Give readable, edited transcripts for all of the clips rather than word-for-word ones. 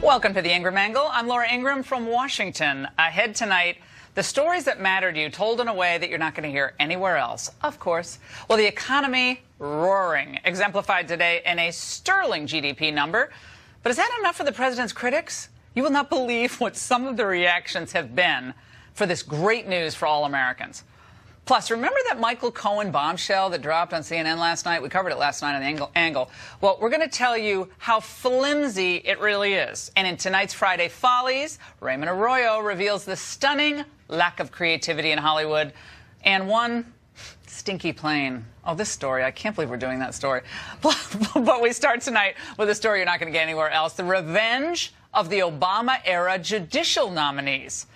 Welcome to the Ingraham Angle. I'm Laura Ingraham from Washington. Ahead tonight, the stories that matter to you told in a way that you're not going to hear anywhere else, of course. Well, the economy roaring, exemplified today in a sterling GDP number. But is that enough for the president's critics? You will not believe what some of the reactions have been for this great news for all Americans. Plus, remember that Michael Cohen bombshell that dropped on CNN last night? We covered it last night on the Angle. Well, we're going to tell you how flimsy it really is. And in tonight's Friday Follies, Raymond Arroyo reveals the stunning lack of creativity in Hollywood and one stinky plane. Oh, this story. I can't believe we're doing that story. But we start tonight with a story you're not going to get anywhere else. The revenge of the Obama-era judicial nominees.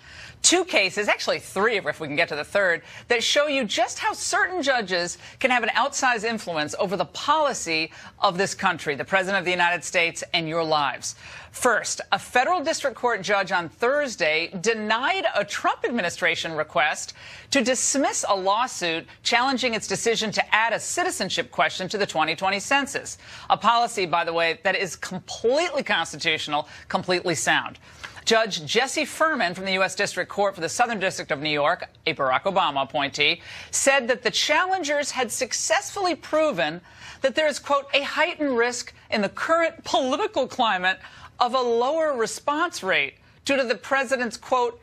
Two cases, actually three if we can get to the third, that show you just how certain judges can have an outsized influence over the policy of this country, the President of the United States, and your lives. First, a federal district court judge on Thursday denied a Trump administration request to dismiss a lawsuit challenging its decision to add a citizenship question to the 2020 census. A policy, by the way, that is completely constitutional, completely sound. Judge Jesse Furman from the U.S. District Court for the Southern District of New York, a Barack Obama appointee, said that the challengers had successfully proven that there is, quote, a heightened risk in the current political climate of a lower response rate due to the president's, quote,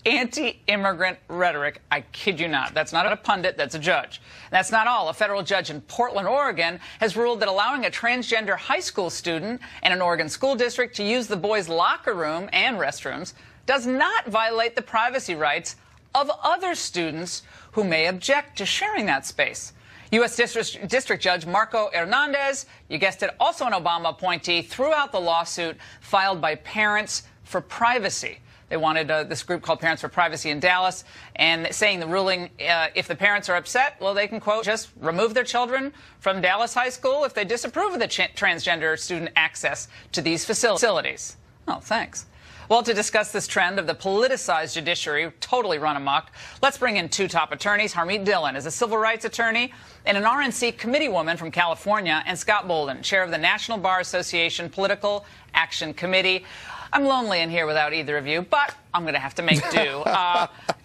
anti-immigrant rhetoric. I kid you not. That's not a pundit. That's a judge. And that's not all. A federal judge in Portland, Oregon, has ruled that allowing a transgender high school student in an Oregon school district to use the boys' locker room and restrooms does not violate the privacy rights of other students who may object to sharing that space. U.S. District Judge Marco Hernandez, you guessed it, also an Obama appointee, threw out the lawsuit filed by Parents for Privacy. They wanted this group called Parents for Privacy in Dallas, and saying the ruling, if the parents are upset, well, they can, quote, just remove their children from Dallas High School if they disapprove of the transgender student access to these facilities. Oh, thanks. Well, to discuss this trend of the politicized judiciary totally run amok, let's bring in two top attorneys. Harmeet Dillon is a civil rights attorney and an RNC committee woman from California, and Scott Bolden, chair of the National Bar Association Political Action Committee. I'm lonely in here without either of you, but I'm going to have to make do.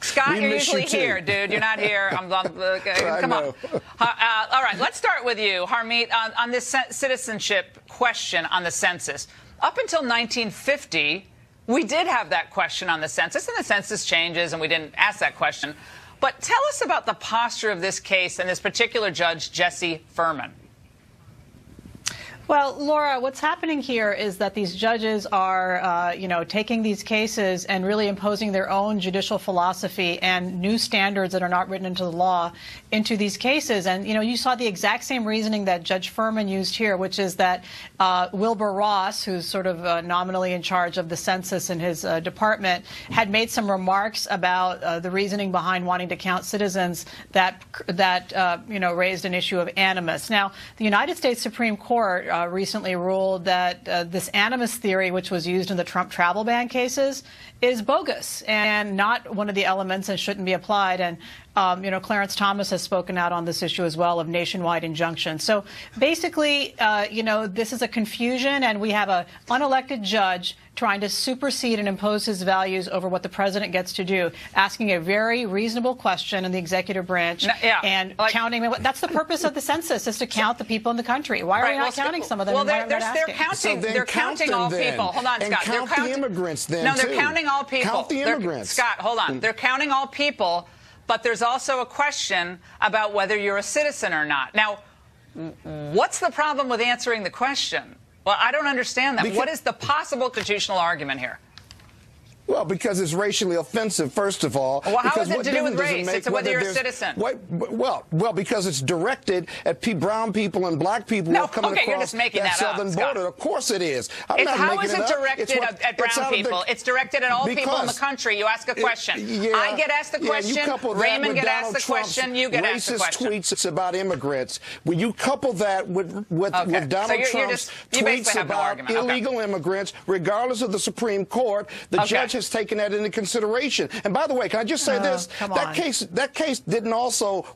Scott, you're usually here, dude. You're not here. Come on. All right, let's start with you, Harmeet, on this citizenship question on the census. Up until 1950, we did have that question on the census, and the census changes, and we didn't ask that question. But tell us about the posture of this case and this particular judge, Jesse Furman. Well, Laura, what's happening here is that these judges are, taking these cases and really imposing their own judicial philosophy and new standards that are not written into the law into these cases. And, you saw the exact same reasoning that Judge Furman used here, which is that Wilbur Ross, who's sort of nominally in charge of the census in his department, had made some remarks about the reasoning behind wanting to count citizens that raised an issue of animus. Now, the United States Supreme Court recently ruled that this animus theory, which was used in the Trump travel ban cases, is bogus and not one of the elements and shouldn't be applied. And, Clarence Thomas has spoken out on this issue as well of nationwide injunction. So basically, this is a confusion, and we have an unelected judge trying to supersede and impose his values over what the president gets to do, asking a very reasonable question in the executive branch and counting. That's the purpose of the census, is to count the people in the country. Why are we not counting some of them? Well, they're counting all people. Hold on, Scott. Count the immigrants then, no, they're counting all people. Count the immigrants. Scott, hold on. They're counting all people, but there's also a question about whether you're a citizen or not. Now, what's the problem with answering the question? Well, I don't understand that. What is the possible constitutional argument here? Well, because it's racially offensive, first of all. Well, how is it to do with race? It's whether you're a citizen. Well, because it's directed at brown people and black people who are coming across that southern border. Of course it is. How is it directed at brown people? It's directed at all people in the country. You ask a question. I get asked the question. Raymond gets asked the question. You get asked the question. Racist tweets about immigrants. When you couple that with Donald Trump's tweets about illegal immigrants, regardless of the Supreme Court, the judge has has taken that into consideration. And by the way, can I just say this? That case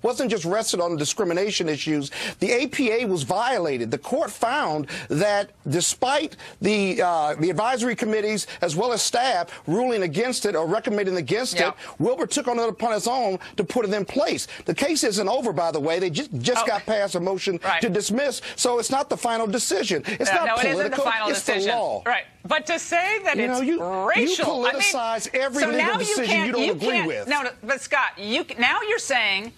wasn't just rested on discrimination issues. The APA was violated. The court found that despite the advisory committees as well as staff ruling against it or recommending against it, Wilbur took on it upon his own to put it in place. The case isn't over, by the way. They just got passed a motion to dismiss, so it's not the final decision. It's not political. It isn't the final decision. The law. Right. But to say that it's racial, you politicize every legal decision you don't agree with. No, but Scott, now you're saying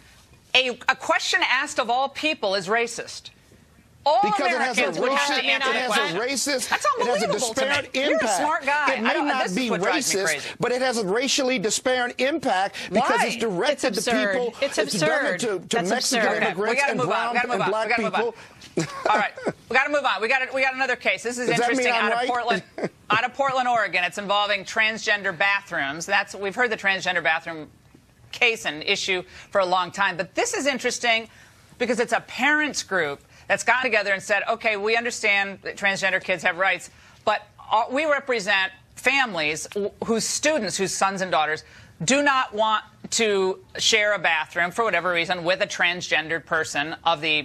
a question asked of all people is racist. All because Americans would have to answer it has a racist, That's unbelievable. It has a disparate impact. You're a smart guy. It may not be racist, but it has a racially disparate impact because it's directed to people. It's absurd. To Mexican immigrants and brown and black people. All right, we got to move on. We got another case. This is interesting out of Portland, Oregon. It's involving transgender bathrooms. We've heard the transgender bathroom case and issue for a long time, but this is interesting because it's a parents group that's gotten together and said, okay, we understand that transgender kids have rights, but we represent families whose sons and daughters do not want to share a bathroom for whatever reason with a transgendered person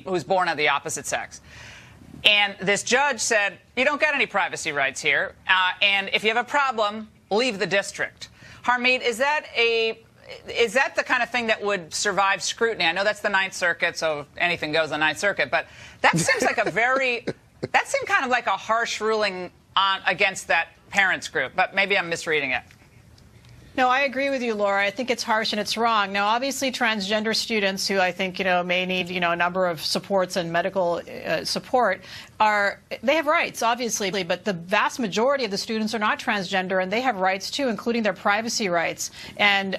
who's born of the opposite sex. And this judge said, you don't get any privacy rights here, and if you have a problem, leave the district. Harmeet, is that the kind of thing that would survive scrutiny? I know that's the Ninth Circuit, so anything goes on the Ninth Circuit, but that seems like that seemed kind of like a harsh ruling against that parents group, but maybe I'm misreading it. No, I agree with you, Laura. I think it's harsh and it's wrong. Now, obviously, transgender students who I think, may need, a number of supports and medical support they have rights, obviously, but the vast majority of the students are not transgender, and they have rights, too, including their privacy rights. And,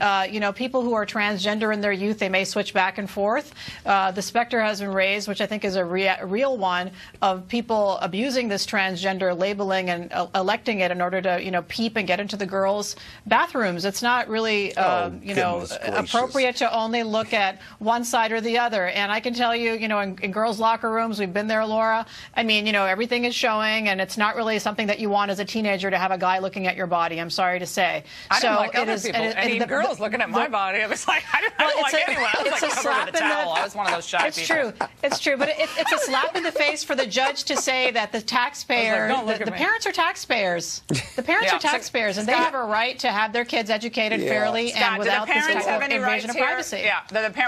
people who are transgender in their youth, they may switch back and forth. The specter has been raised, which I think is a real one, of people abusing this transgender labeling and electing it in order to, peep and get into the girls' bathrooms. It's not really, appropriate to only look at one side or the other. And I can tell you, in girls' locker rooms, we've been there, Laura. I mean, everything is showing, and it's not really something that you want as a teenager to have a guy looking at your body. I'm sorry to say. I don't like other people. Any girls looking at my body, I was like, I don't like anyone. I was like covered with a towel. I was one of those shy people. It's true. But it's a slap in the face for the judge to say that the taxpayer, the parents are taxpayers. The parents are taxpayers, and they have a right to have their kids educated fairly and without this type of invasion of privacy. Yeah.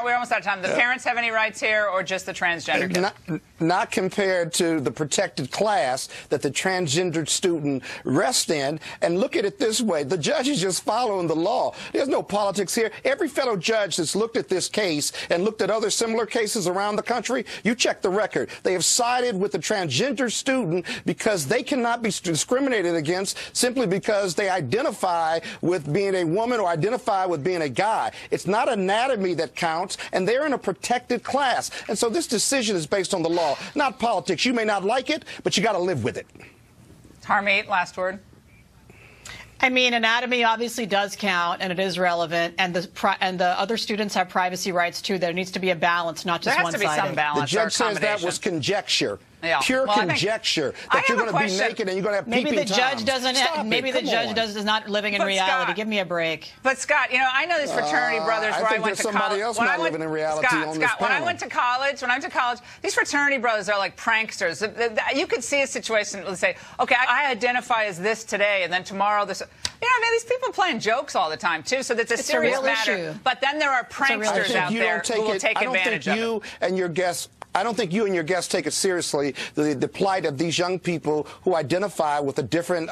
We're almost out of time. The parents have any rights here, or just the transgender kids? Not compared to the protected class that the transgendered student rests in. And look at it this way. The judge is just following the law. There's no politics here. Every federal judge that's looked at this case and looked at other similar cases around the country, you check the record. They have sided with the transgender student because they cannot be discriminated against simply because they identify with being a woman or identify with being a guy. It's not anatomy that counts, and they're in a protected class. And so this decision is based on the law, not politics. You may not like it, but you got to live with it. Harmeet, last word. I mean, anatomy obviously does count, and it is relevant, and the other students have privacy rights, too. There needs to be a balance, not just one-sided. There has to be some balance. The judge says that was conjecture. Yeah. Pure conjecture that you're going to be naked and you're going to have peeping Maybe the judge toms. Is not living in reality. Scott, give me a break. But Scott, I know these fraternity brothers where I went to college. Somebody else not living in reality on this panel. When I went to college, these fraternity brothers are like pranksters. You could see a situation and say, okay, I identify as this today, and then tomorrow this. These people playing jokes all the time too, so that's a serious matter. Issue. But then there are pranksters out there who will take advantage of it. I don't think you and your guests take it seriously, the plight of these young people who identify with a different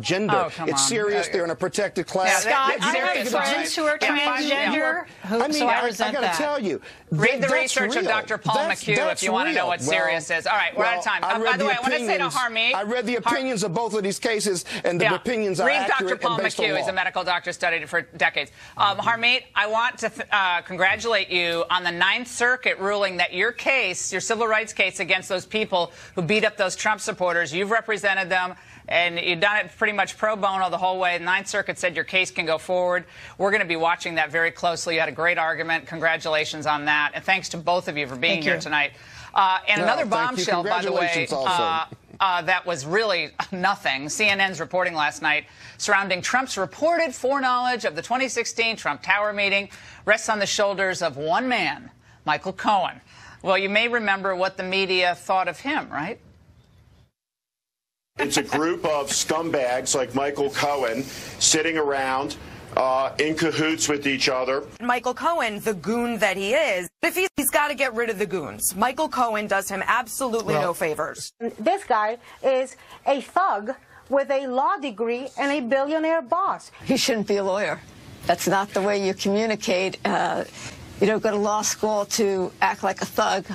gender. Oh, it's serious. They're in a protected class. Scott, I have friends who are transgender. I got to tell you. Read the research of Dr. Paul McHugh if you want to know what serious is. All right, we're out of time. By the way, I want to say to Harmeet. I read the opinions of both of these cases, and the opinions are accurate and based on law. He's a medical doctor, studied it for decades. Harmeet, I want to congratulate you on the Ninth Circuit ruling that your civil rights case against those people who beat up those Trump supporters, you've represented them, and you've done it pretty much pro bono the whole way. The Ninth Circuit said your case can go forward. We're going to be watching that very closely. You had a great argument. Congratulations on that. And thanks to both of you for being here tonight. And another bombshell, by the way. that was really nothing. CNN's reporting last night surrounding Trump's reported foreknowledge of the 2016 Trump Tower meeting rests on the shoulders of one man, Michael Cohen. Well, you may remember what the media thought of him, right? It's a group of scumbags like Michael Cohen sitting around in cahoots with each other. Michael Cohen, the goon that he is, if he's got to get rid of the goons. Michael Cohen does him absolutely no favors. This guy is a thug with a law degree and a billionaire boss. He shouldn't be a lawyer. That's not the way you communicate. You don't go to law school to act like a thug.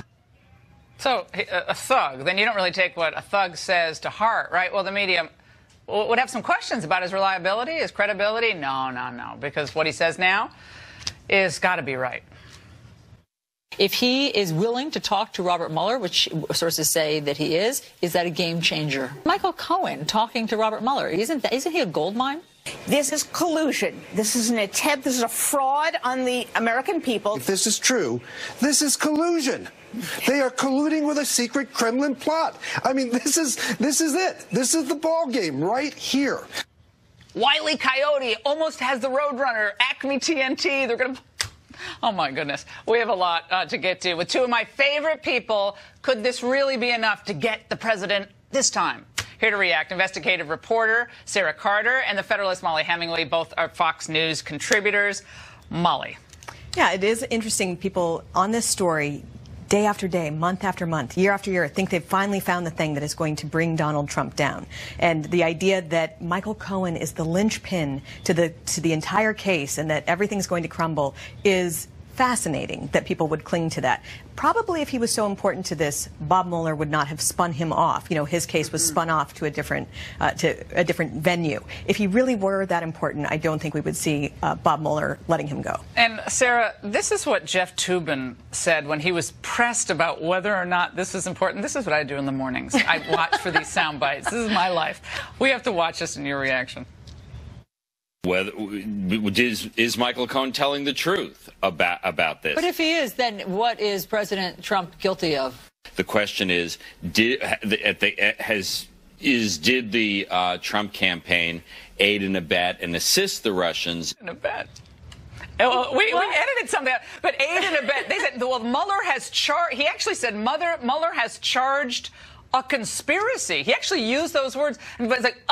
So, a thug, then you don't really take what a thug says to heart, right? Well, the media would have some questions about his reliability, his credibility. No, because what he says now is got to be right. If he is willing to talk to Robert Mueller, which sources say that he is that a game changer? Michael Cohen talking to Robert Mueller, isn't he a gold mine? This is collusion. This is an attempt. This is a fraud on the American people. If this is true, this is collusion. They are colluding with a secret Kremlin plot. I mean, this is it. This is the ball game right here. Wile E. Coyote almost has the Roadrunner. Acme TNT. They're going to... Oh, my goodness. We have a lot to get to. With two of my favorite people, could this really be enough to get the president this time? Here to react, investigative reporter Sarah Carter and the Federalist Molly Hemingway, both are Fox News contributors. Molly. Yeah, it is interesting. People on this story, day after day, month after month, year after year, think they've finally found the thing that is going to bring Donald Trump down. And the idea that Michael Cohen is the linchpin to the entire case and that everything's going to crumble is fascinating that people would cling to that. Probably if he was so important to this, Bob Mueller would not have spun him off. You know, his case was spun off to a different venue. If he really were that important, I don't think we would see Bob Mueller letting him go. And Sarah, this is what Jeff Toobin said when he was pressed about whether or not this is important. This is what I do in the mornings. I watch for these sound bites. This is my life. We have to watch this and your reaction. Is Michael Cohen telling the truth about this? But if he is, then what is President Trump guilty of? The question is, did the Trump campaign aid and abet and assist the Russians? And abet. We edited something out, but aid and abet. They said, well, Mueller has charged. He actually said Mueller has charged a conspiracy. He actually used those words, but it's like,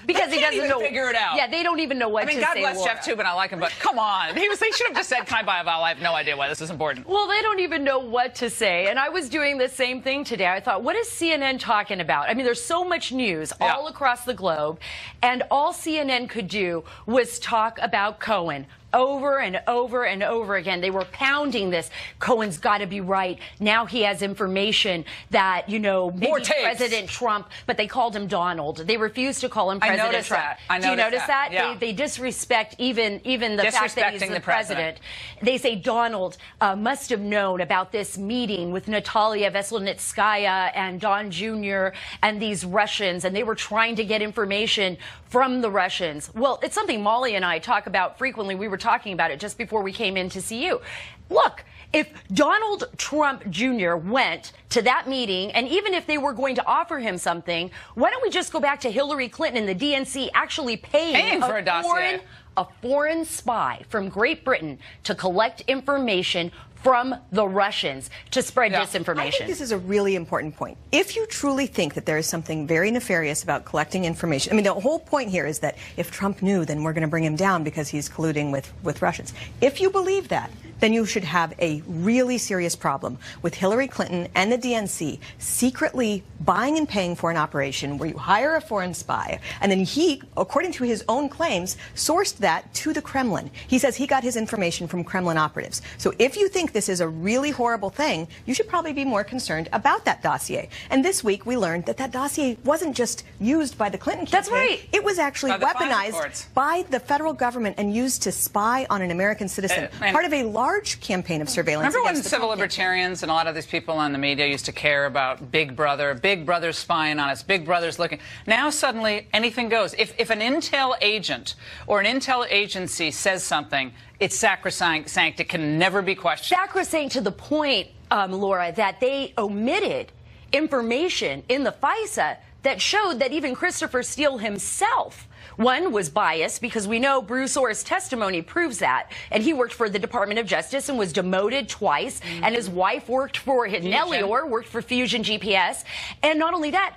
because he doesn't know, figure it out. Yeah, they don't even know what to say. I mean, God bless Jeff Toobin. I like him, but come on. They should have just said, "Can I buy a vowel?" I have no idea why this is important. Well, they don't even know what to say. And I was doing the same thing today. I thought, what is CNN talking about? I mean, there's so much news all across the globe, and all CNN could do was talk about Cohen. Over and over and over again. They were pounding this. Cohen's got to be right. Now he has information that, you know, maybe President Trump, but they called him Donald. They refused to call him President Trump. Do you notice that? Yeah. They disrespect even the fact that he's the president. They say Donald must have known about this meeting with Natalia Veselnitskaya and Don Jr. and these Russians, and they were trying to get information from the Russians. Well, it's something Molly and I talk about frequently. We were talking about it just before we came in to see you. Look, if Donald Trump Jr. went to that meeting, and even if they were going to offer him something, why don't we just go back to Hillary Clinton and the DNC actually paying for a dossier. A foreign spy from Great Britain to collect information from the Russians to spread disinformation. I think this is a really important point. If you truly think that there is something very nefarious about collecting information, I mean, the whole point here is that if Trump knew, then we're going to bring him down because he's colluding with Russians. If you believe that, then you should have a really serious problem with Hillary Clinton and the DNC secretly buying and paying for an operation where you hire a foreign spy, and then he, according to his own claims, sourced that to the Kremlin. He says he got his information from Kremlin operatives. So if you think this is a really horrible thing, you should probably be more concerned about that dossier. And this week we learned that that dossier wasn't just used by the Clinton campaign. That's right. It was actually weaponized by the federal government and used to spy on an American citizen. Part of a large campaign of surveillance. Remember when civil libertarians and a lot of these people in the media used to care about Big Brother's spying on us, Big Brother's looking. Now suddenly anything goes. If an intel agent or an intel agency says something, it's sacrosanct. It can never be questioned. Sacrosanct to the point, Laura, that they omitted information in the FISA that showed that even Christopher Steele himself, one, was biased, because we know Bruce Orr's testimony proves that, and he worked for the Department of Justice and was demoted twice, and his wife worked for, Nellie Orr worked for Fusion GPS, and not only that,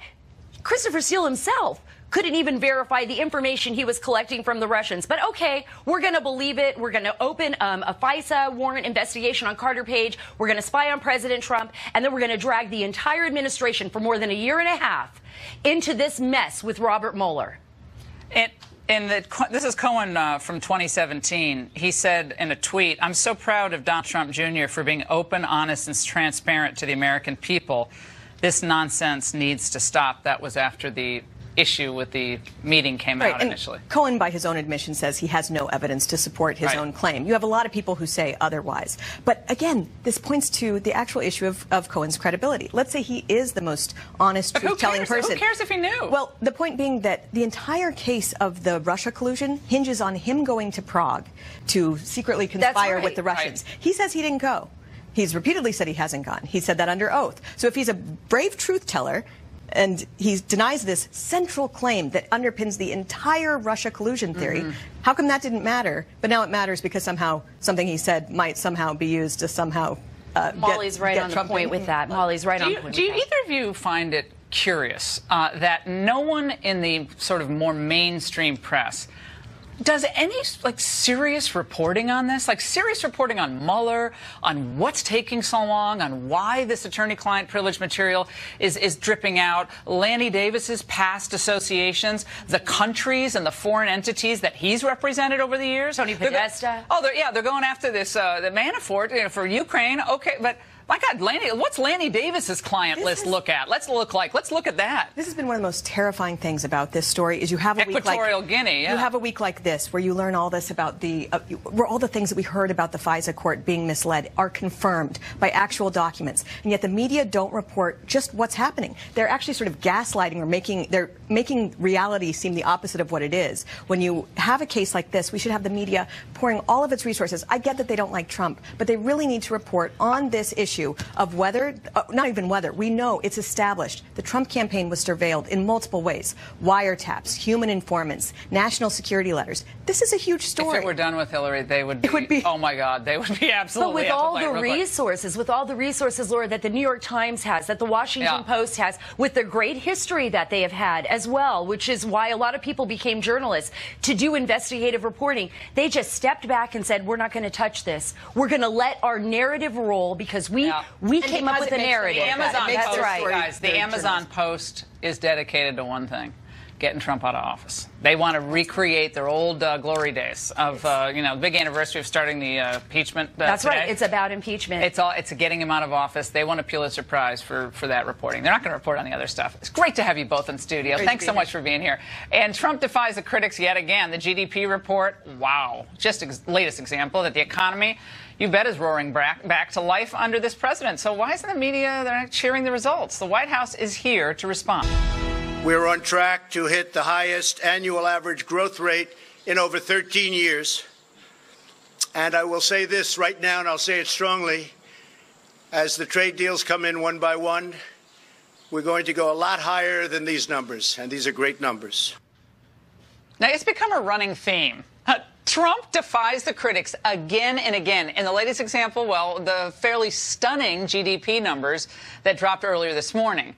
Christopher Steele himself couldn't even verify the information he was collecting from the Russians. But okay, we're going to believe it. We're going to open a FISA warrant investigation on Carter Page. We're going to spy on President Trump. And then we're going to drag the entire administration for more than a year and a half into this mess with Robert Mueller. This is Cohen from 2017. He said in a tweet, "I'm so proud of Donald Trump Jr. for being open, honest, and transparent to the American people. This nonsense needs to stop." That was after the issue with the meeting came out initially. And Cohen, by his own admission, says he has no evidence to support his own claim. You have a lot of people who say otherwise. But again, this points to the actual issue of Cohen's credibility. Let's say he is the most honest, truth-telling person. Who cares if he knew? Well, the point being that the entire case of the Russia collusion hinges on him going to Prague to secretly conspire with the Russians. He says he didn't go. He's repeatedly said he hasn't gone. He said that under oath. So if he's a brave truth teller, and he denies this central claim that underpins the entire Russia collusion theory, how come that didn't matter? But now it matters because somehow something he said might somehow be used to somehow Molly's right on the point with that. Molly's right on the point. Do either of you find it curious that no one in the sort of more mainstream press does any serious reporting on this? Like serious reporting on Mueller, on what's taking so long, on why this attorney-client privilege material is dripping out, Lanny Davis's past associations, the countries and the foreign entities that he's represented over the years? Tony Podesta. They're going after this the Manafort for Ukraine. Okay, but my God, what's Lanny Davis's client list look at? Let's look at that. This has been one of the most terrifying things about this story is you have a week like Equatorial Guinea. Yeah. You have a week like this where you learn all this about where all the things that we heard about the FISA court being misled are confirmed by actual documents, and yet the media don't report just what's happening. They're actually sort of gaslighting or they're making reality seem the opposite of what it is. When you have a case like this, we should have the media pouring all of its resources. I get that they don't like Trump, but they really need to report on this issue of whether, not even whether, we know it's established. The Trump campaign was surveilled in multiple ways. Wiretaps, human informants, national security letters. This is a huge story. If it were done with Hillary, they would be oh my God, they would be absolutely. But with all the resources, Laura, that the New York Times has, that the Washington Post has, with the great history that they have had as well, which is why a lot of people became journalists to do investigative reporting. They just stepped back and said, we're not going to touch this. We're going to let our narrative roll because we came up with a narrative. The Amazon Post is dedicated to one thing: getting Trump out of office. They want to recreate their old glory days of, the big anniversary of starting the impeachment. That's today. right. It's about impeachment. It's getting him out of office. They want a Pulitzer Prize for that reporting. They're not going to report on the other stuff. It's great to have you both in studio. Thanks so much for being here. And Trump defies the critics yet again. The GDP report, wow. Just latest example that the economy, you bet, is roaring back to life under this president. So why isn't the media they're not cheering the results? The White House is here to respond. We're on track to hit the highest annual average growth rate in over 13 years. And I will say this right now, and I'll say it strongly, as the trade deals come in one by one, we're going to go a lot higher than these numbers, and these are great numbers. Now, it's become a running theme. Trump defies the critics again and again. In the latest example, well, the fairly stunning GDP numbers that dropped earlier this morning.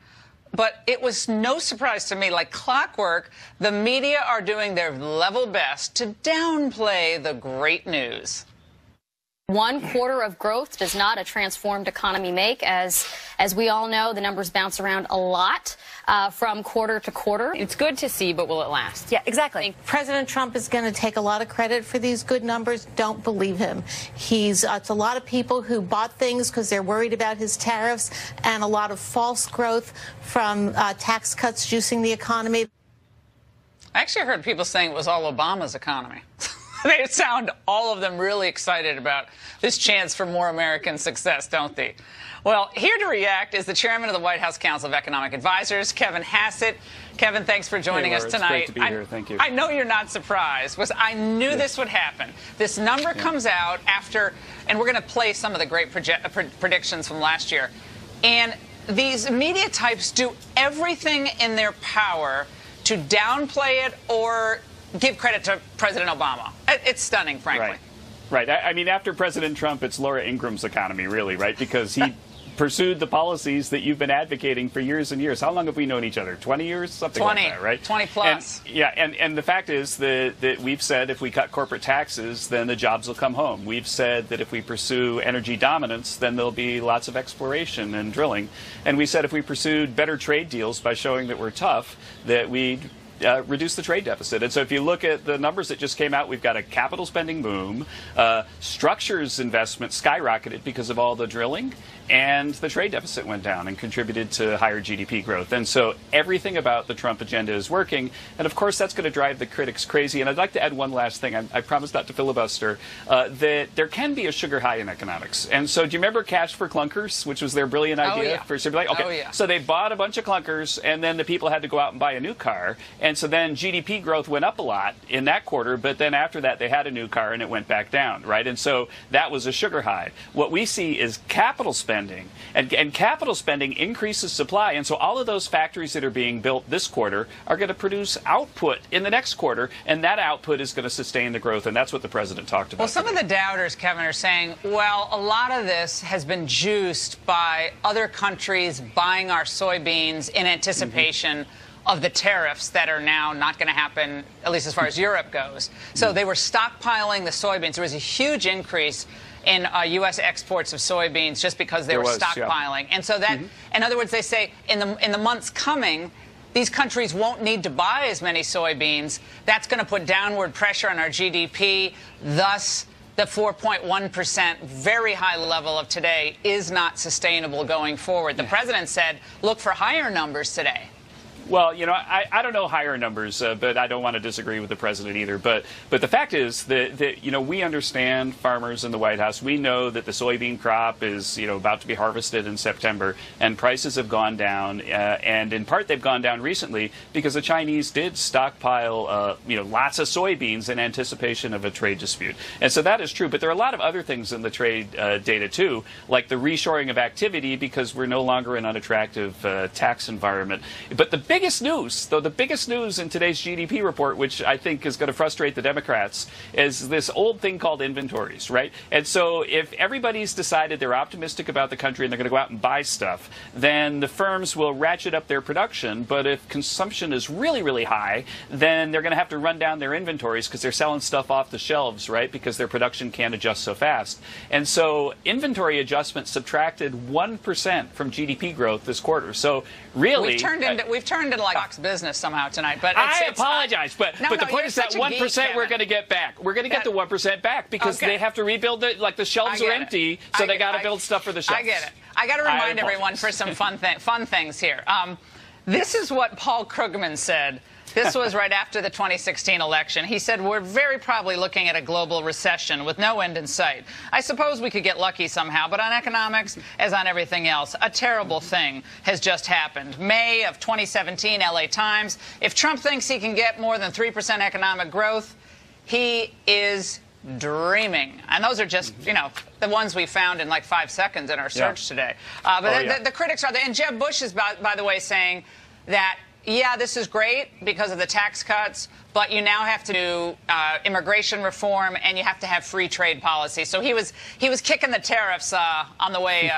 But it was no surprise to me, like clockwork, the media are doing their level best to downplay the great news. 1 quarter of growth does not a transformed economy make. As we all know, the numbers bounce around a lot from quarter to quarter. It's good to see, but will it last? Yeah, exactly. President Trump is going to take a lot of credit for these good numbers. Don't believe him. It's a lot of people who bought things because they're worried about his tariffs, and a lot of false growth from tax cuts juicing the economy. I actually heard people saying it was all Obama's economy. They sound, all of them, really excited about this chance for more American success, don't they? Well, here to react is the chairman of the White House Council of Economic Advisors, Kevin Hassett. Kevin, thanks for joining us tonight. It's great to be here. Thank you. I know you're not surprised, because I knew this would happen. This number comes out after, and we're going to play some of the great predictions from last year. And these media types do everything in their power to downplay it or give credit to President Obama. It's stunning, frankly. Right. I mean, after President Trump, it's Laura Ingram's economy, really, right? Because he pursued the policies that you've been advocating for years and years. How long have we known each other? 20 years? Something like that, right? 20 plus. And the fact is that we've said if we cut corporate taxes, then the jobs will come home. We've said that if we pursue energy dominance, then there'll be lots of exploration and drilling. And we said if we pursued better trade deals by showing that we're tough, that we'd reduce the trade deficit. And so if you look at the numbers that just came out, we've got a capital spending boom, structures investment skyrocketed because of all the drilling, and the trade deficit went down and contributed to higher GDP growth. And so everything about the Trump agenda is working. And of course, that's going to drive the critics crazy. And I'd like to add one last thing. I promise not to filibuster, that there can be a sugar high in economics. And so do you remember Cash for Clunkers, which was their brilliant idea for Civilization? Okay. Oh, yeah. So they bought a bunch of clunkers, and then the people had to go out and buy a new car. And so then GDP growth went up a lot in that quarter, but then after that they had a new car and it went back down, right? And so that was a sugar high. What we see is capital spending, and capital spending increases supply, and so all of those factories that are being built this quarter are going to produce output in the next quarter, and that output is going to sustain the growth, and that's what the president talked about. Well, some of the doubters, Kevin, are saying, well, a lot of this has been juiced by other countries buying our soybeans in anticipation of the tariffs that are now not going to happen, at least as far as Europe goes. So they were stockpiling the soybeans. There was a huge increase in U.S. exports of soybeans just because they were stockpiling. And so that, in other words, they say in the months coming, these countries won't need to buy as many soybeans. That's going to put downward pressure on our GDP. Thus, the 4.1% very high level of today is not sustainable going forward. The president said, look for higher numbers today. Well, you know, I don't know higher numbers, but I don't want to disagree with the president either. But the fact is that, you know, we understand farmers in the White House. We know that the soybean crop is, you know, about to be harvested in September, and prices have gone down. And in part, they've gone down recently because the Chinese did stockpile, you know, lots of soybeans in anticipation of a trade dispute. And so that is true. But there are a lot of other things in the trade data, too, like the reshoring of activity because we're no longer in an unattractive tax environment. But the biggest news, though, the biggest news in today's GDP report, which I think is going to frustrate the Democrats, is this old thing called inventories, right? And so if everybody's decided they're optimistic about the country and they're going to go out and buy stuff, then the firms will ratchet up their production. But if consumption is really, really high, then they're going to have to run down their inventories because they're selling stuff off the shelves, right? Because their production can't adjust so fast. And so inventory adjustment subtracted 1% from GDP growth this quarter. So really, we've turned into like Fox Business somehow tonight. But I apologize, but the point is that 1% we're going to get back. We're going to get the 1% back because they have to rebuild it. Like the shelves are empty, so they got to build stuff for the shelves. I get it. I got to remind everyone for some fun things here. This is what Paul Krugman said. This was right after the 2016 election. He said, we're very probably looking at a global recession with no end in sight. I suppose we could get lucky somehow, but on economics, as on everything else, a terrible thing has just happened. May of 2017, LA Times. If Trump thinks he can get more than 3% economic growth, he is dreaming. And those are just, you know, the ones we found in like 5 seconds in our search today. But the critics are there. And Jeb Bush is, by the way, saying that, yeah, this is great because of the tax cuts, but you now have to do immigration reform and you have to have free trade policy. So he was kicking the tariffs on the way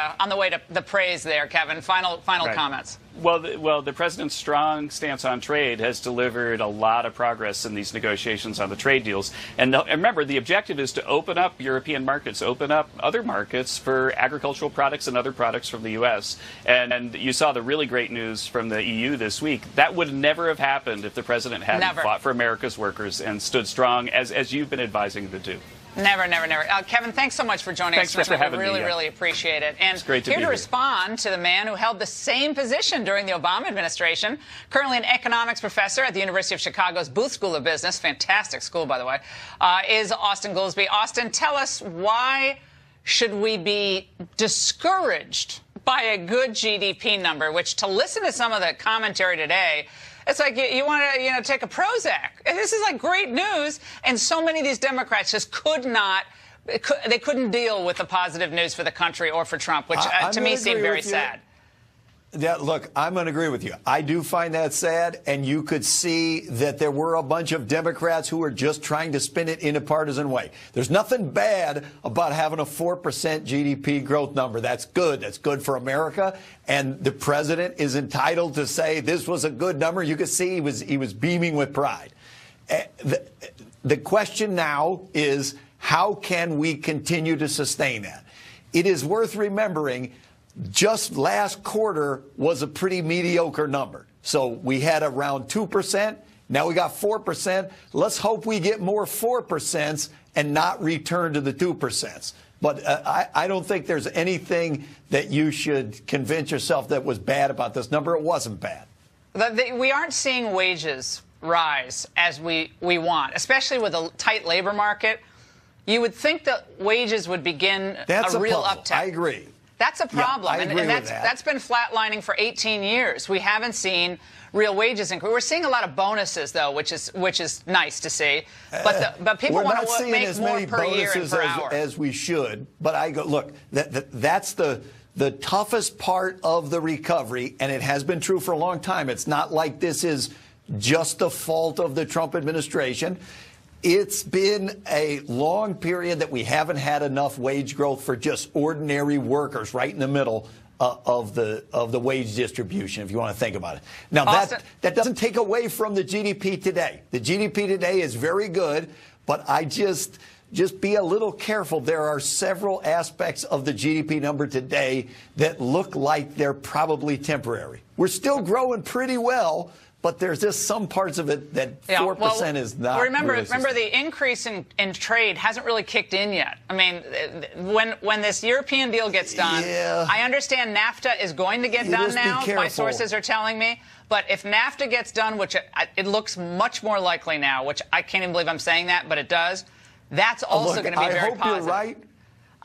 to the praise there, Kevin. Final comments. Well, the president's strong stance on trade has delivered a lot of progress in these negotiations on the trade deals. And remember, the objective is to open up European markets, open up other markets for agricultural products and other products from the U.S. And you saw the really great news from the EU this week. That would never have happened if the president hadn't fought for America's workers and stood strong, as you've been advising to do. Never. Kevin, thanks so much for joining us. Thanks for having me. Really appreciate it. And it's great to here be to respond to the man who held the same position during the Obama administration, currently an economics professor at the University of Chicago's Booth School of Business, fantastic school, by the way, is Austin Goolsbee. Austin, tell us, why should we be discouraged by a good GDP number, which, to listen to some of the commentary today, it's like you want to, you know, take a Prozac. This is like great news, and so many of these Democrats just they couldn't deal with the positive news for the country or for Trump, which to me seemed very sad. Yeah, look, I'm going to agree with you. I do find that sad, and you could see that there were a bunch of Democrats who were just trying to spin it in a partisan way. There's nothing bad about having a 4% GDP growth number. That's good. That's good for America, and the president is entitled to say this was a good number. You could see he was beaming with pride. The question now is, how can we continue to sustain that? It is worth remembering just last quarter was a pretty mediocre number. So we had around 2%. Now we got 4%. Let's hope we get more 4% and not return to the 2%. But I don't think there's anything that you should convince yourself that was bad about this number. It wasn't bad. We aren't seeing wages rise as we want, especially with a tight labor market. You would think that wages would begin a real uptick. I agree. That's a problem, yeah, and that's been flatlining for 18 years. We haven't seen real wages increase. We're seeing a lot of bonuses, though, which is nice to see. But people want to make more per year and per hour. As we should. But I go, look, that's the toughest part of the recovery, and it has been true for a long time. It's not like this is just the fault of the Trump administration. It's been a long period that we haven't had enough wage growth for just ordinary workers, right in the middle of the wage distribution, if you want to think about it. Now, that doesn't take away from the GDP today. The GDP today is very good, but I just be a little careful. There are several aspects of the GDP number today that look like they're probably temporary. We're still growing pretty well, but there's just some parts of it that 4% is not. Remember, the increase in trade hasn't really kicked in yet. I mean, when this European deal gets done, I understand NAFTA is going to get done now. My sources are telling me. But if NAFTA gets done, which it looks much more likely now, which I can't even believe I'm saying that, but it does, that's also going to be very positive. I hope you're right.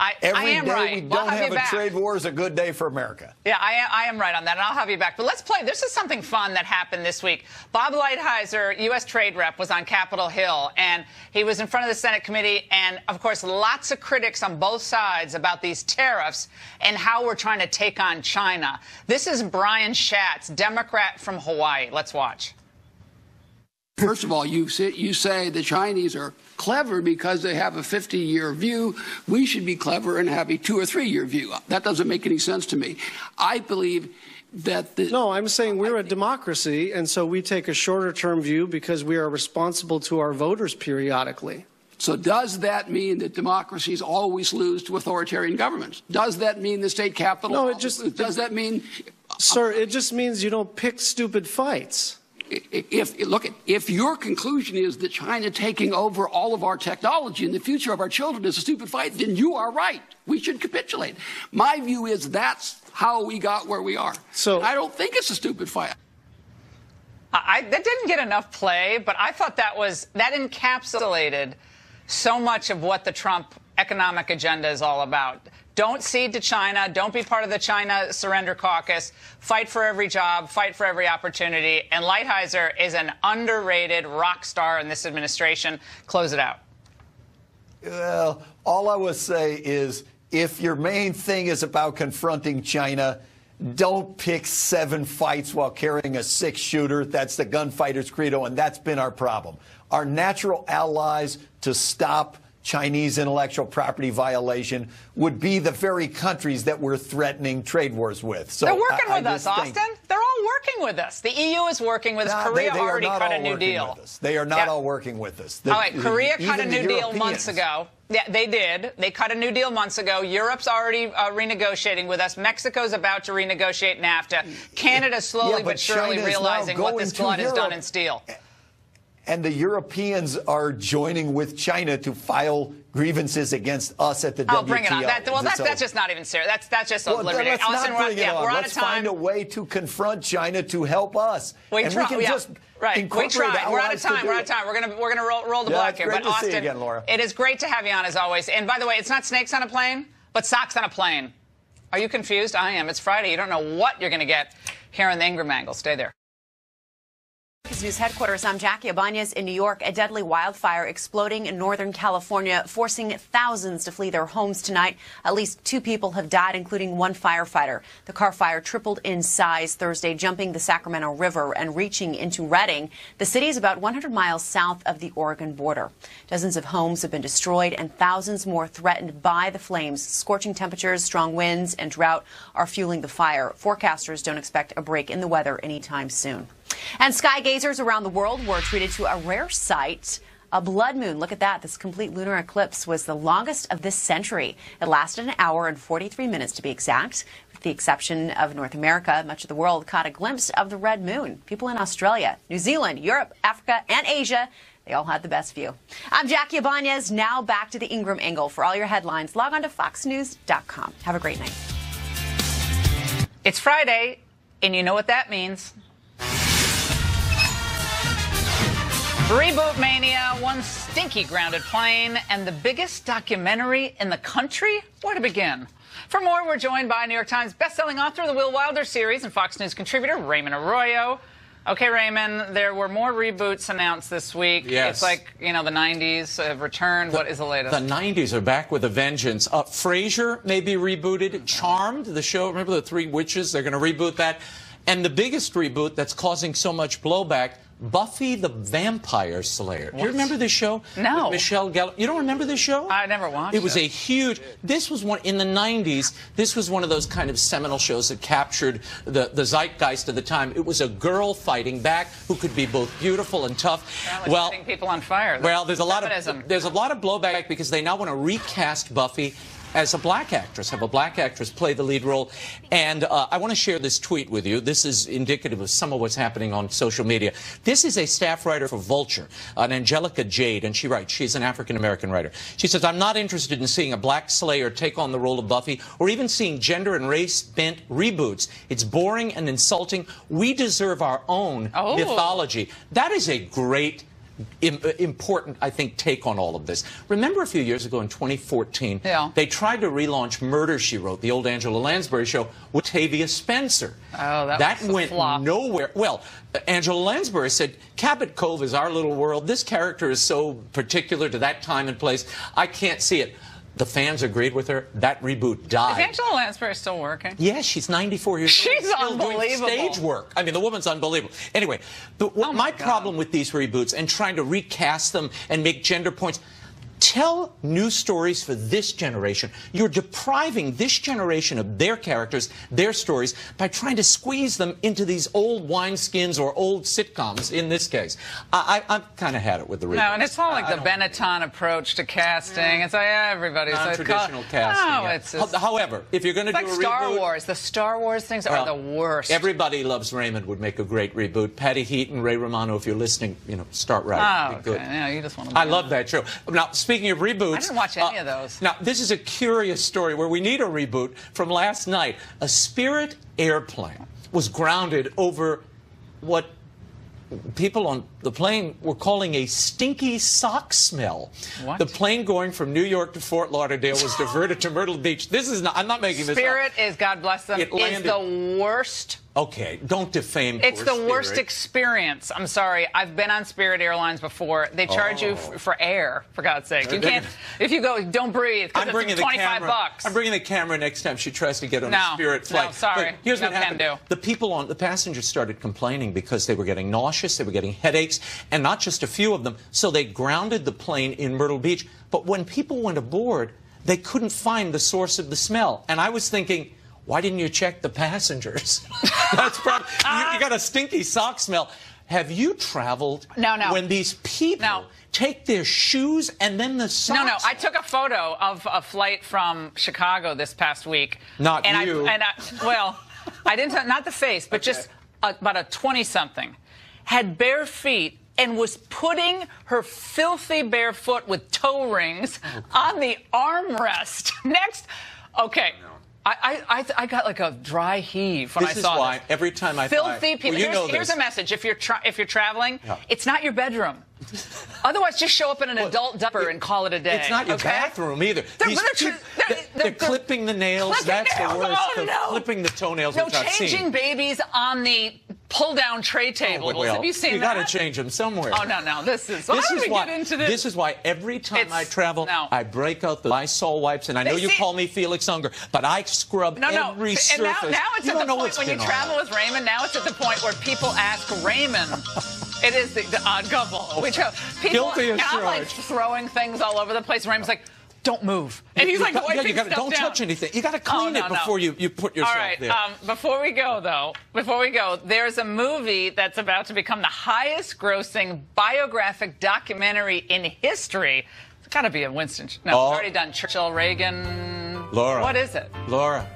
I am right. We don't have a trade war is a good day for America. Yeah, I am right on that, and I'll have you back. But let's play. This is something fun that happened this week. Bob Lighthizer, U.S. Trade Rep, was on Capitol Hill, and he was in front of the Senate committee, and, of course, lots of critics on both sides about these tariffs and how we're trying to take on China. This is Brian Schatz, Democrat from Hawaii. Let's watch. First of all, you say the Chinese are clever because they have a 50-year view. We should be clever and have a 2- or 3-year view. That doesn't make any sense to me. I believe that No, I'm saying we're a democracy, and so we take a shorter-term view because we are responsible to our voters periodically. So does that mean that democracies always lose to authoritarian governments? Does that mean the state capital? No, does that mean? Sir, it just means you don't pick stupid fights. If your conclusion is that China taking over all of our technology and the future of our children is a stupid fight, then you are right. We should capitulate. My view is that's how we got where we are. So I don't think it's a stupid fight. That didn't get enough play, but I thought that encapsulated so much of what the Trump economic agenda is all about. Don't cede to China. Don't be part of the China Surrender Caucus. Fight for every job. Fight for every opportunity. And Lighthizer is an underrated rock star in this administration. Close it out. Well, all I would say is if your main thing is about confronting China, don't pick 7 fights while carrying a 6-shooter. That's the gunfighter's credo, and that's been our problem. Our natural allies to stop Chinese intellectual property violation would be the very countries that we're threatening trade wars with. So they're working with us, Austin. They're all working with us. The EU is working with us. Korea already cut a new deal. They are not all working with us. All right, Korea cut a new deal months ago. Yeah, they did. They cut a new deal months ago. Europe's already renegotiating with us. Mexico's about to renegotiate NAFTA. Canada's slowly but surely realizing what this blood has done in steel. And the Europeans are joining with China to file grievances against us at the WTO. Oh, bring it on. That's just not even serious. That's just a liberty. Let's not bring it on. We're Let's find a way to confront China to help us. We can just incorporate We're out of time. We're out of time. We're gonna roll the block here. But Austin, see you again, Laura. It is great to have you on as always. And by the way, it's not snakes on a plane, but socks on a plane. Are you confused? I am. It's Friday. You don't know what you're going to get here on the Ingraham Angle. Stay there. News headquarters. I'm Jackie Ibanez in New York. A deadly wildfire exploding in Northern California, forcing thousands to flee their homes tonight. At least 2 people have died, including 1 firefighter. The car fire tripled in size Thursday, jumping the Sacramento River and reaching into Redding. The city is about 100 miles south of the Oregon border. Dozens of homes have been destroyed and thousands more threatened by the flames. Scorching temperatures, strong winds, and drought are fueling the fire. Forecasters don't expect a break in the weather anytime soon. And sky gazers around the world were treated to a rare sight, a blood moon. Look at that. This complete lunar eclipse was the longest of this century. It lasted an hour and 43 minutes to be exact. With the exception of North America, much of the world caught a glimpse of the red moon. People in Australia, New Zealand, Europe, Africa, and Asia, they all had the best view. I'm Jackie Ibanez. Now back to the Ingraham angle. For all your headlines, log on to foxnews.com. Have a great night. It's Friday, and you know what that means. Reboot mania, one stinky grounded plane, and the biggest documentary in the country? Where to begin? For more, we're joined by New York Times bestselling author of the Will Wilder series and Fox News contributor Raymond Arroyo. Okay, Raymond, there were more reboots announced this week. Yes. It's like, you know, the 90s have returned. What is the latest? The 90s are back with a vengeance. Frasier may be rebooted. Charmed, the show, remember the 3 witches? They're going to reboot that. And the biggest reboot that's causing so much blowback, Buffy the Vampire Slayer. Do you remember this show? No. With Michelle Gellar. You don't remember this show? I never watched it. It was a huge, this was one, in the 90s, this was one of those kind of seminal shows that captured the zeitgeist of the time. It was a girl fighting back who could be both beautiful and tough. Well, setting people on fire. Well, there's a lot of blowback because they now want to recast Buffy as a black actress, have a black actress play the lead role. And I want to share this tweet with you. This is indicative of some of what's happening on social media. This is a staff writer for Vulture, an Angelica Jade, and she writes, she's an African-American writer. She says, I'm not interested in seeing a black Slayer take on the role of Buffy or even seeing gender and race-bent reboots. It's boring and insulting. We deserve our own mythology. That is a great important, I think, take on all of this. Remember a few years ago in 2014, they tried to relaunch Murder, She Wrote, the old Angela Lansbury show, with Tavia Spencer. Oh, that went nowhere. Well, Angela Lansbury said, Cabot Cove is our little world. This character is so particular to that time and place. I can't see it. The fans agreed with her. That reboot died. Is Angela Lansbury still working? Yes, she's 94 years old. She's unbelievable. Doing stage work. I mean, the woman's unbelievable. Anyway, my problem with these reboots and trying to recast them and make gender points, tell new stories for this generation. You're depriving this generation of their characters, their stories, by trying to squeeze them into these old wineskins or old sitcoms, in this case. I've kind of had it with the reboots. No, and it's all like the Benetton approach to casting. It's like everybody's non-traditional casting. No, it's just, however, if you're going to do a reboot... Star Wars. The Star Wars things are the worst. Everybody Loves Raymond would make a great reboot. Patty Heaton, Ray Romano, if you're listening, you know, start right. Oh, okay. Good. Yeah, you just want to I love that show. Now, speaking of reboots... I didn't watch any of those. Now, this is a curious story where we need a reboot from last night. A Spirit airplane was grounded over what people on the plane were calling a stinky sock smell. What? The plane going from New York to Fort Lauderdale was diverted to Myrtle Beach. This is not, I'm not making this up. Spirit is, God bless them, is the worst. Okay, don't defame It's the Spirit. worst experience. I'm sorry. I've been on Spirit Airlines before. They charge you for air, for God's sake. You can't, if you go, don't breathe, because it's $25. I'm bringing the camera next time she tries to get on a Spirit flight. No, sorry. But here's what happened. Can do. The passengers started complaining because they were getting nauseous, they were getting headaches, and not just a few of them. So they grounded the plane in Myrtle Beach. But when people went aboard, they couldn't find the source of the smell. And I was thinking, why didn't you check the passengers? That's probably, you got a stinky sock smell. Have you traveled when these people take their shoes and then the socks? No. I took a photo of a flight from Chicago this past week. Not you. Well, I didn't, not the face, but just about a 20-something. Had bare feet and was putting her filthy bare foot with toe rings on the armrest. Next, okay. I got like a dry heave when I saw this. This is why every time I filthy people. Here's a message: if you're traveling, it's not your bedroom. Otherwise, just show up in an adult diaper and call it a day. It's not your bathroom either. They're clipping the nails. That's the worst. Clipping the toenails. No, changing babies on the pull-down tray tables. Well, have you seen you that? got to change them somewhere. Oh, no. This is why every time I travel, I break out the Lysol wipes, and I know you call me Felix Unger, but I scrub every surface. And now it's at the point when you travel with Raymond, now it's at the point where people ask Raymond. It is the odd couple. Guilty as I'm like throwing things all over the place. Raymond's like, don't move. And he's like, wiping stuff don't down. touch anything. You got to clean it before you put yourself there. All right, before we go, there's a movie that's about to become the highest-grossing biographic documentary in history. It's got to be a Winston. No, it's already done. Churchill, Reagan. Laura. What is it? Laura.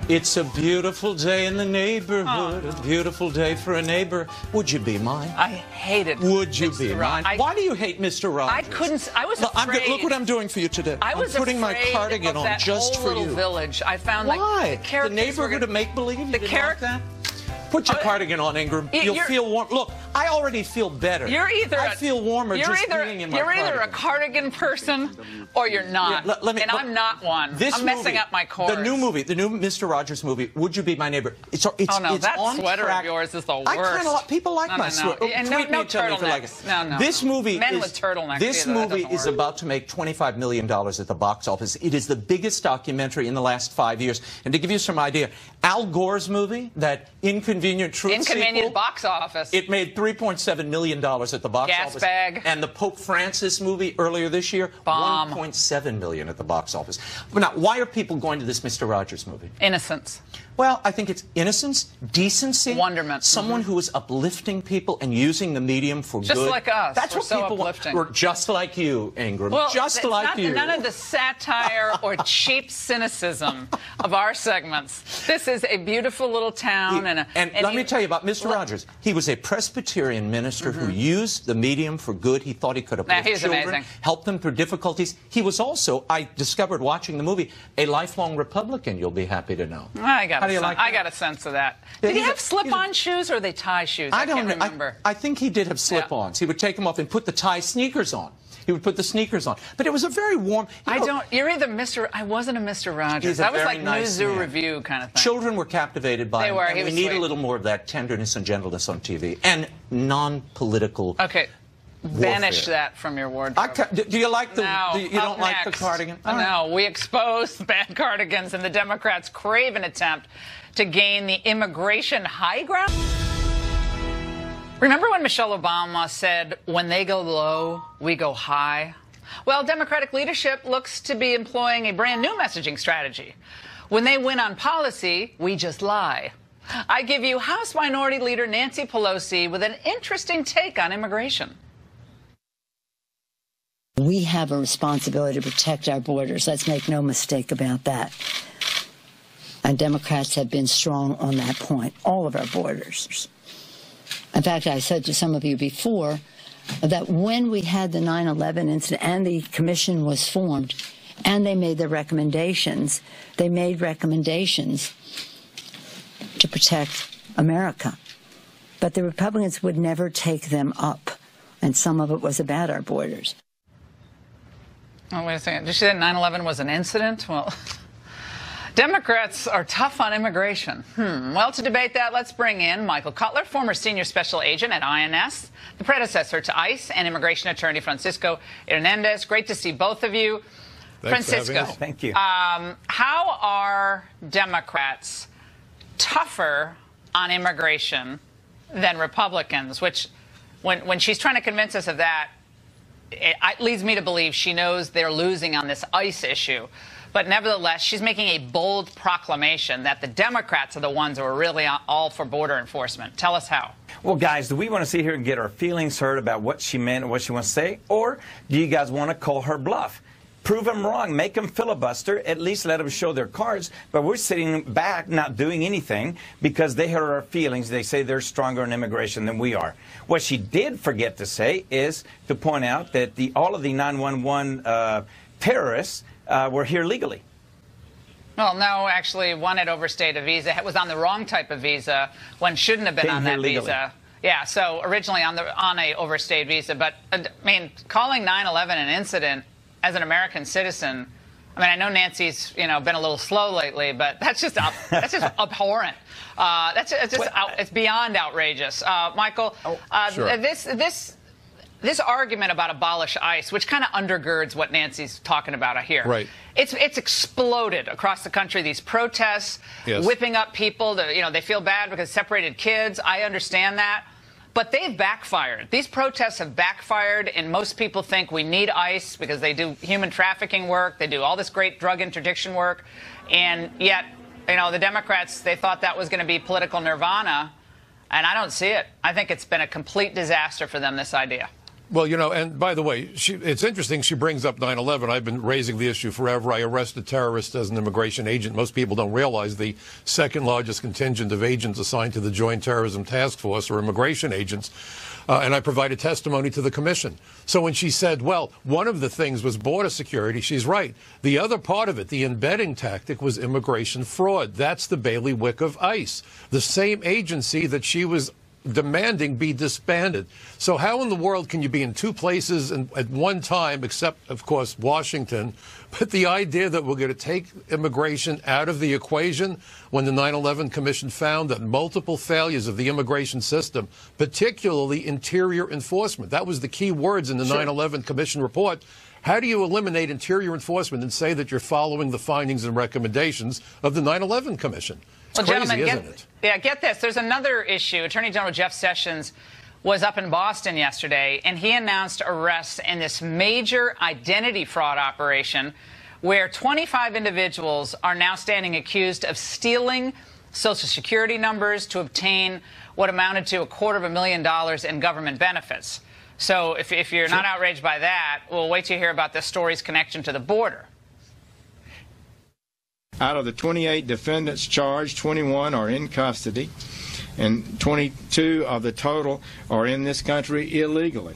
It's a beautiful day in the neighborhood, a beautiful day for a neighbor. Would you be mine? I hated Would you be mine? Why do you hate Mr. Rogers? I couldn't. I was afraid. Look what I'm doing for you today. I was putting my cardigan on just for you. Village. I found Why? The neighborhood of make-believe? The character. Like that? Put your cardigan on, Ingram. You'll feel warm. Look, I already feel better. I feel warmer just being in my cardigan. You're either a cardigan person or you're not. Yeah, I'm not one. I'm messing up my chords. The new Mr. Rogers movie, Would You Be My Neighbor? It's that on sweater track. of yours is the worst. People like my sweater. No turtlenecks. No. This movie Men with turtlenecks. This movie is about to make $25 million at the box office. It is the biggest documentary in the last 5 years. And to give you some idea, Al Gore's movie, that Inconvenient Truth sequel, box office. It made $3.7 million at the box office. Bag. And the Pope Francis movie earlier this year, $1.7 million at the box office. But now, why are people going to this Mr. Rogers movie? Innocence. Well, I think it's innocence, decency, wonderment, someone who is uplifting people and using the medium for good. Just like us. That's what people uplifting. want. We're just like you, Ingram. Well, just like you. None of the satire or cheap cynicism of our segments. This is a beautiful little town, and let me tell you about Mr. Rogers. He was a Presbyterian minister who used the medium for good. He thought he could uplift children, help them through difficulties. He was also, I discovered watching the movie, a lifelong Republican. You'll be happy to know. I got a sense of that. Did he have slip-on shoes or they tie shoes? I can't remember. I think he did have slip-ons. He would take them off and put the tie sneakers on. He would put the sneakers on. But it was a very warm... You're either Mr... I wasn't a Mr. Rogers. That was like News Zoo Review kind of thing. Children were captivated by him. They were. And we need a little more of that tenderness and gentleness on TV. And non-political... Okay. Banish that from your wardrobe. Do you like the... you don't like the cardigan? No, we exposed bad cardigans in the Democrats' craven attempt to gain the immigration high ground. Remember when Michelle Obama said, when they go low, we go high? Well, Democratic leadership looks to be employing a brand new messaging strategy. When they win on policy, we just lie. I give you House Minority Leader Nancy Pelosi with an interesting take on immigration. We have a responsibility to protect our borders. Let's make no mistake about that. And Democrats have been strong on that point, all of our borders. In fact, I said to some of you before that when we had the 9/11 incident and the commission was formed and they made their recommendations, they made recommendations to protect America. But the Republicans would never take them up, and some of it was about our borders. Oh, wait a second. Did she say 9/11 was an incident? Well... Democrats are tough on immigration. Well, to debate that, let's bring in Michael Cutler, former senior special agent at INS, the predecessor to ICE, and immigration attorney Francisco Hernandez. Great to see both of you. Thanks Francisco, thank you. How are Democrats tougher on immigration than Republicans? Which, when she's trying to convince us of that, it leads me to believe she knows they're losing on this ICE issue. But nevertheless, she's making a bold proclamation that the Democrats are the ones who are really all for border enforcement. Tell us how. Well, guys, do we want to sit here and get our feelings hurt about what she meant and what she wants to say? Or do you guys want to call her bluff? Prove them wrong. Make them filibuster. At least let them show their cards. But we're sitting back not doing anything because they hurt our feelings. They say they're stronger on immigration than we are. What she did forget to say is to point out that all of the 911 terrorists were here legally. Well, no, actually, one had overstayed a visa. It was on the wrong type of visa. One shouldn't have been on that visa. Yeah, so originally on a overstayed visa. But, I mean, calling 9/11 an incident as an American citizen, I mean, I know Nancy's, been a little slow lately, but that's just abhorrent. It's beyond outrageous. Michael, sure. This argument about abolish ICE, which kind of undergirds what Nancy's talking about here. Right. It's exploded across the country. These protests, yes. Whipping up people. They feel bad because separated kids. I understand that. But they've backfired. These protests have backfired, and most people think we need ICE because they do human trafficking work. They do all this great drug interdiction work. And yet, the Democrats, they thought that was going to be political nirvana. And I don't see it. I think it's been a complete disaster for them, this idea. Well, and by the way, it's interesting she brings up 9/11. I've been raising the issue forever. I arrested terrorists as an immigration agent. Most people don't realize the second largest contingent of agents assigned to the Joint Terrorism Task Force are immigration agents. And I provided testimony to the commission. So when she said, well, one of the things was border security, she's right. The other part of it, the embedding tactic, was immigration fraud. That's the bailiwick of ICE, the same agency that she was demanding be disbanded. So how in the world can you be in two places at one time, except, of course, Washington? But the idea that we're going to take immigration out of the equation when the 9/11 Commission found that multiple failures of the immigration system, particularly interior enforcement, that was the key words in the 9/11 Commission report. How do you eliminate interior enforcement and say that you're following the findings and recommendations of the 9/11 Commission? It's crazy, isn't it? Yeah, get this. There's another issue. Attorney General Jeff Sessions was up in Boston yesterday, and he announced arrests in this major identity fraud operation where 25 individuals are now standing accused of stealing Social Security numbers to obtain what amounted to $250,000 in government benefits. So if you're not outraged by that, we'll wait to hear about this story's connection to the border. Out of the 28 defendants charged, 21 are in custody, and 22 of the total are in this country illegally.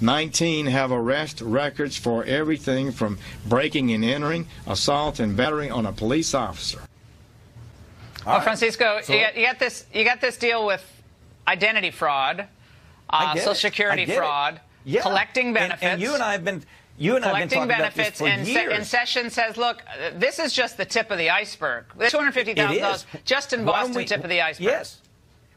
19 have arrest records for everything from breaking and entering, assault, and battery on a police officer. Well, Francisco, so, you got this deal with identity fraud, Social Security fraud, collecting benefits. And you and I have been... You and I have been talking about this for years. And Sessions says, look, this is just the tip of the iceberg. $250,000 just in Boston, tip of the iceberg. Yes.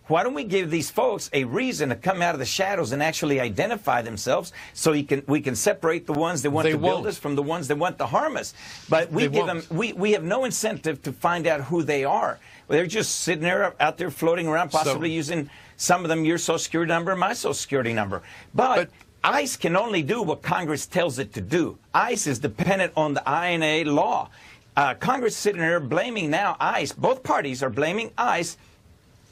Why don't we give these folks a reason to come out of the shadows and actually identify themselves so we can separate the ones that want to build us from the ones that want to harm us? But we have no incentive to find out who they are. They're just sitting there out there floating around, possibly using some of them your Social Security number and my Social Security number. But ICE can only do what Congress tells it to do. ICE is dependent on the INA law. Congress is sitting there blaming now ICE. Both parties are blaming ICE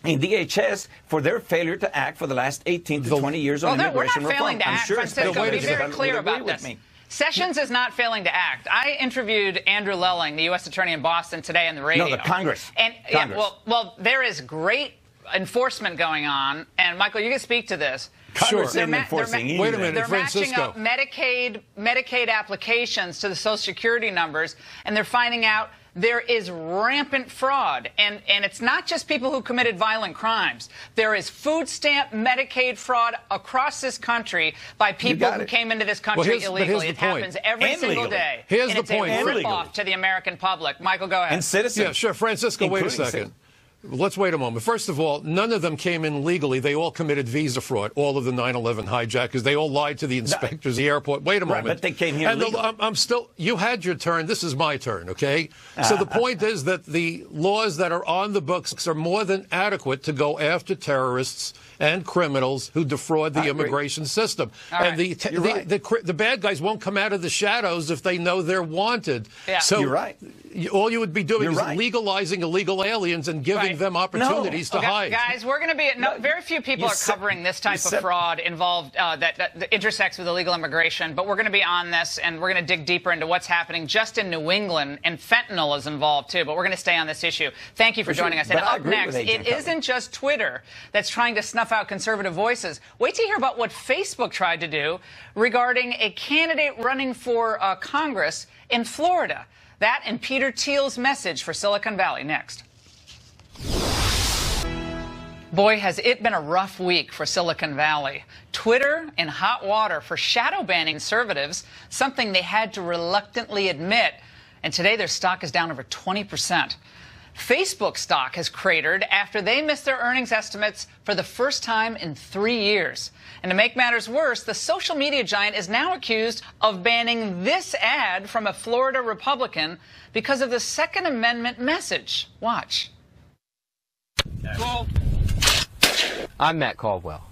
and DHS for their failure to act for the last 18 to 20 years on immigration reform. We're not failing to act, Francisco. Be very clear about this. Sessions is not failing to act. I interviewed Andrew Lelling, the U.S. Attorney in Boston, today on the radio. No, the Congress. And Congress. Yeah, well, there is great enforcement going on, and Michael, you can speak to this. Congress isn't enforcing either. Wait a minute, they're Francisco. matching up Medicaid applications to the Social Security numbers, and they're finding out there is rampant fraud. And it's not just people who committed violent crimes. There is food stamp Medicaid fraud across this country by people who came into this country illegally. It happens every single day. Here's the point. It's a rip-off to the American public. Michael, go ahead. And citizens. Yeah, sure. Francisco, wait a second. Let's wait a moment. First of all, none of them came in legally. They all committed visa fraud, all of the 9/11 hijackers. They all lied to the inspectors at the airport. Wait a moment. But they came here legally. I'm still, you had your turn. This is my turn, okay? So the point is that the laws that are on the books are more than adequate to go after terrorists and criminals who defraud the immigration system. And the bad guys won't come out of the shadows if they know they're wanted. Yeah. So you're right. All you would be doing is legalizing illegal aliens and giving them opportunities to hide. Guys, we're going to be very few people are covering this type of fraud involved that intersects with illegal immigration, but we're going to be on this, and we're going to dig deeper into what's happening just in New England, and fentanyl is involved too, but we're going to stay on this issue. Thank you for joining us. And up next, it isn't just Twitter that's trying to snuff out conservative voices. Wait till you hear about what Facebook tried to do regarding a candidate running for Congress in Florida. That and Peter Thiel's message for Silicon Valley next. Boy, has it been a rough week for Silicon Valley. Twitter in hot water for shadow banning conservatives, something they had to reluctantly admit And today their stock is down over 20%. Facebook stock has cratered after they missed their earnings estimates for the first time in 3 years. And to make matters worse, the social media giant is now accused of banning this ad from a Florida Republican because of the Second Amendment message. Watch. I'm Matt Caldwell.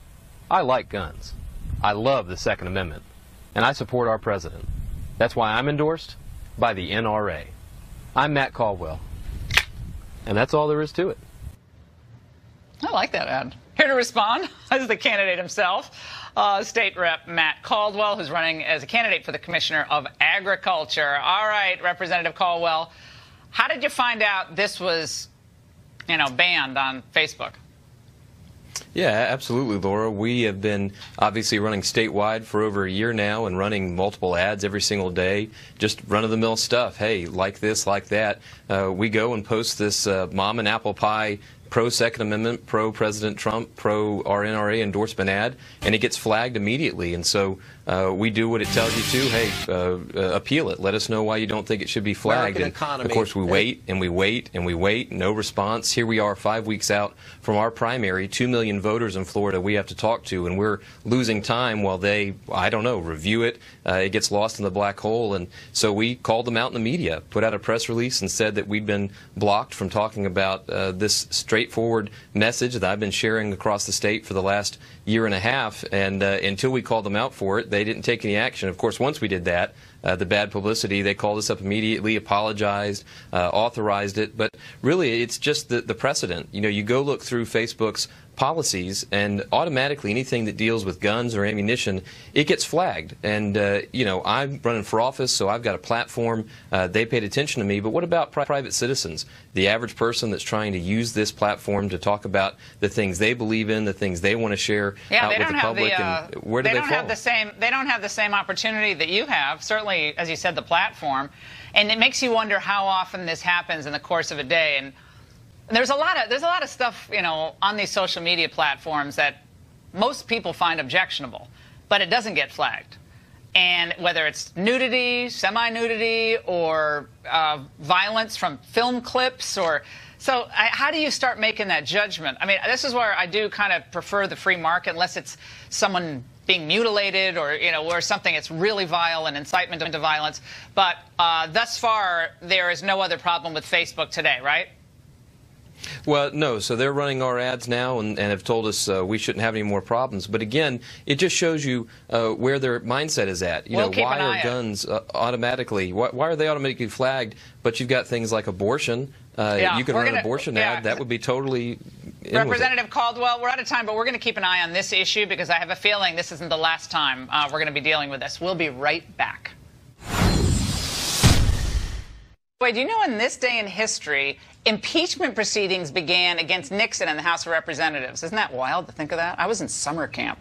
I like guns. I love the Second Amendment. And I support our president. That's why I'm endorsed by the NRA. I'm Matt Caldwell. And that's all there is to it. I like that ad. Here to respond is the candidate himself, State Rep Matt Caldwell, who's running as a candidate for the Commissioner of Agriculture. All right, Representative Caldwell, how did you find out this was, banned on Facebook? Yeah, absolutely, Laura. We have been obviously running statewide for over a year now and running multiple ads every single day, just run-of-the-mill stuff. Hey, like this, like that. We go and post this mom and apple pie pro-Second Amendment, pro-President Trump, pro-our NRA endorsement ad, and it gets flagged immediately. And so we do what it tells you to. Hey, appeal it. Let us know why you don't think it should be flagged. And of course, we wait and we wait and we wait. No response. Here we are 5 weeks out from our primary. 2 million voters in Florida we have to talk to, and we're losing time while they, I don't know, review it. It gets lost in the black hole. And so we called them out in the media, put out a press release and said that we'd been blocked from talking about this straightforward message that I've been sharing across the state for the last year and a half. And until we called them out for it, they didn't take any action. Of course, once we did that, the bad publicity, they called us up immediately, apologized, authorized it. But really, it's just the precedent. You go look through Facebook's policies, and automatically anything that deals with guns or ammunition, it gets flagged. And, I'm running for office, so I've got a platform. They paid attention to me. But what about private citizens? The average person that's trying to use this platform to talk about the things they believe in, the things they want to share out with the public, and where do they fall? They don't have the same opportunity that you have, certainly, as you said, the platform. And it makes you wonder how often this happens in the course of a day. And there's a lot of stuff, on these social media platforms that most people find objectionable, but it doesn't get flagged. And whether it's nudity, semi-nudity, or violence from film clips, so how do you start making that judgment? I mean, this is where I do kind of prefer the free market, unless it's someone being mutilated or, or something that's really vile and incitement to violence. But thus far, there is no other problem with Facebook today, right? Well, no. So they're running our ads now and have told us we shouldn't have any more problems. But again, it just shows you where their mindset is at. Why are guns automatically? Why are they automatically flagged? But you've got things like abortion. You could run an abortion ad. That would be totally. Representative Caldwell, we're out of time, but we're going to keep an eye on this issue because I have a feeling this isn't the last time we're going to be dealing with this. We'll be right back. Wait, do you know in this day in history, impeachment proceedings began against Nixon in the House of Representatives? Isn't that wild to think of that? I was in summer camp.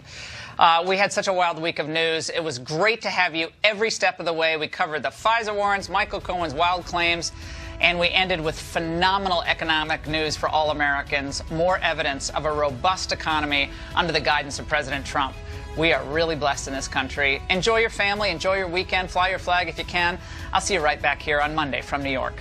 We had such a wild week of news. It was great to have you every step of the way. We covered the FISA warrants, Michael Cohen's wild claims, and we ended with phenomenal economic news for all Americans, more evidence of a robust economy under the guidance of President Trump. We are really blessed in this country. Enjoy your family. Enjoy your weekend. Fly your flag if you can. I'll see you right back here on Monday from New York.